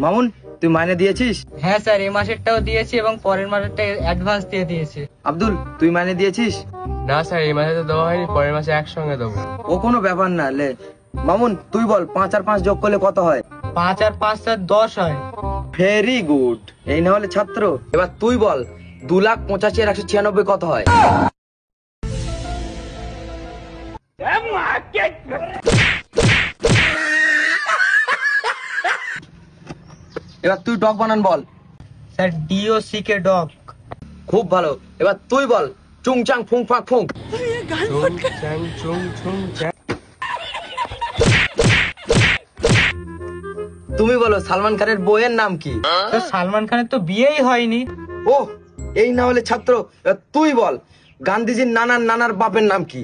মামুন, তুই মাইনে দিয়েছিস? হ্যাঁ স্যার, এই মাসেরটাও দিয়েছি এবং পরের মাসেরটা অ্যাডভান্স দিয়ে দিয়েছি। আব্দুল, তুই মাইনে দিয়েছিস? না স্যার, এই মাসে তো দেওয়া হয়নি, পরের মাসে একসঙ্গে দেবো। ও কোনো ব্যাপার না, লে। মামুন, তুই বল 5 আর 5 যোগ করলে কত হয়? 5 আর 5 স্যার 10 হয়। ভেরি গুড, এই না হলে ছাত্র। এবার তুই বল 2,85,000 আর 196 কত হয়? এবার তুই ডগ বানান বল। Sir DOCK dog. খুব ভালো। এবার তুই বল চুং চাং ফুং ফাক ফুং। চুং চ্যাং চুং চুং চ্যাং। তুমি বলো সালমান খানের বইয়ের নাম কি? তো সালমান খানের তো বিয়েই হয়নি। ও, এই না হলে ছাত্র। এবার তুই বল গান্ধীজির নানার নানার বাপের নাম কি?